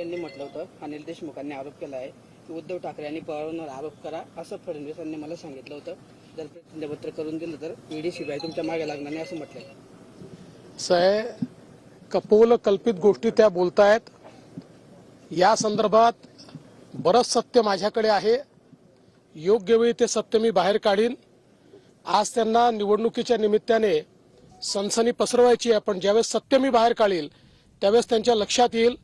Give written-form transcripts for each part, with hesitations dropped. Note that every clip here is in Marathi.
यांनी म्हटलं होतं, अनिल देशमुखांनी आरोप केला आहे की उद्धव ठाकरे यांनी पवारांवर आरोप करा असं फडणवीसांनी मला सांगितलं होतं. जर प्रतिज्ञापत्र करून दिलं तर ईडी सीबीआय तुमच्या मागे लागणार नाही असं म्हटलंय. कपोल कल्पित गोष्टी त्या बोलतायत. या संदर्भात बरंच सत्य माझ्याकडे आहे. योग्य वेळी ते सत्य मी बाहेर काढीन. आज त्यांना निवडणुकीच्या निमित्ताने सनसनी पसरवायची आहे, पण ज्यावेळेस सत्य मी बाहेर काढील त्यावेळेस त्यांच्या लक्षात येईल.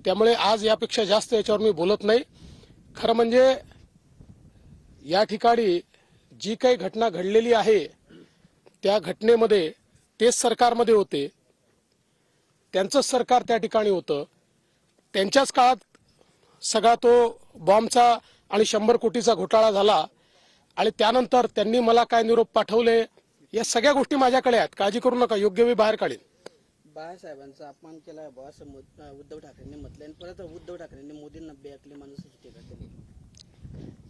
त्यामुळे आज यापेक्षा जास्त याच्यावर मी बोलत नाही. खरं म्हणजे या ठिकाणी जी काही घटना घडलेली आहे त्या घटनेमध्ये तेच सरकारमध्ये होते, त्यांचंच सरकार त्या ठिकाणी होतं. त्यांच्याच काळात सगळा तो बॉम्बचा आणि 100 कोटीचा घोटाळा झाला आणि त्यानंतर त्यांनी मला काय निरोप पाठवले या सगळ्या गोष्टी माझ्याकडे आहेत. काळजी करू नका, योग्य वेळी बाहेर काढीन. बाळासाहेबांचा अपमान केला असं उद्धव ठाकरेंनी म्हटलं आणि परत उद्धव ठाकरेंनी मोदींना बेअकली माणूसाची टीका केली.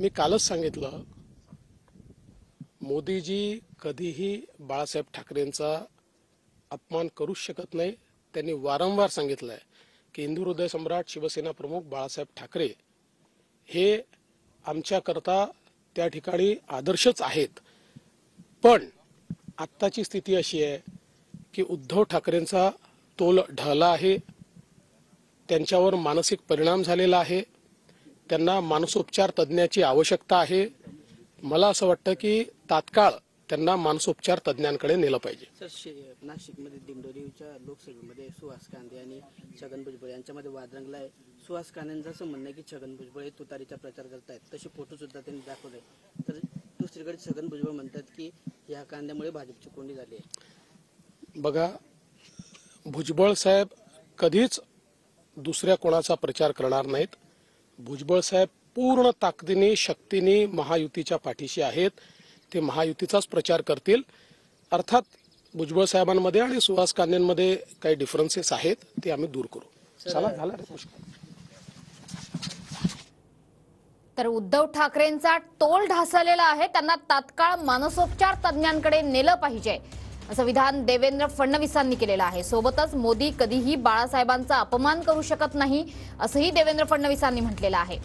मी कालच सांगितलं, मोदीजी कधीही बाळासाहेब ठाकरेंचा अपमान करूच शकत नाही. त्यांनी वारंवार सांगितलंय की हिंदू हृदय सम्राट शिवसेना प्रमुख बाळासाहेब ठाकरे हे आमच्याकरता त्या ठिकाणी आदर्शच आहेत. पण आत्ताची स्थिती अशी आहे की उद्धव ठाकरेंचा तोल ढळला आहे, त्यांच्यावर मानसिक परिणाम झालेला आहे, त्यांना मानसोपचार तज्ज्ञाची आवश्यकता आहे. मला असं वाटतं की तात्काळ त्यांना मानसोपचार तज्ज्ञांकडे नेलं पाहिजे. सर, नाशिकमध्ये दिंडोरीच्या लोकसभेमध्ये सुहास कांदे आणि छगन भुजबळ यांच्यामध्ये वाद रंगला आहे. सुहास कांदेंचं असं म्हणणं आहे की छगन भुजबळ हे तुतारीचा प्रचार करतायत, तसे फोटो सुद्धा त्यांनी दाखवले. तर दुसरीकडे छगन भुजबळ म्हणतात की या कांद्यामुळे भाजपची कोंडी झाली आहे. बघा, भुजबळ साहेब कधीच दुसऱ्या कोणाचा प्रचार करणार नाहीत. भुजबळ साहेब पूर्ण ताकदीने शक्तीने महायुतीच्या पाठीशी आहेत. ते महायुतीचाच प्रचार करतील. अर्थात भुजबळ साहेबांमध्ये आणि सुहास कांदेंमध्ये काही डिफरन्सेस आहेत, ते आम्ही दूर करू. चला, झालं रे पुष्कळ. तर उद्धव ठाकरेंचा तोल ढासळलेला आहे, त्यांना तात्काळ मानसोपचार तज्ज्ञांकडे नेलं पाहिजे असं विधान देवेंद्र फडणवीसांनी केलेलं आहे. सोबतच मोदी कधीही बाळासाहेबांचा अपमान करू शकत नाही असंही देवेंद्र फडणवीसांनी म्हटलेलं आहे.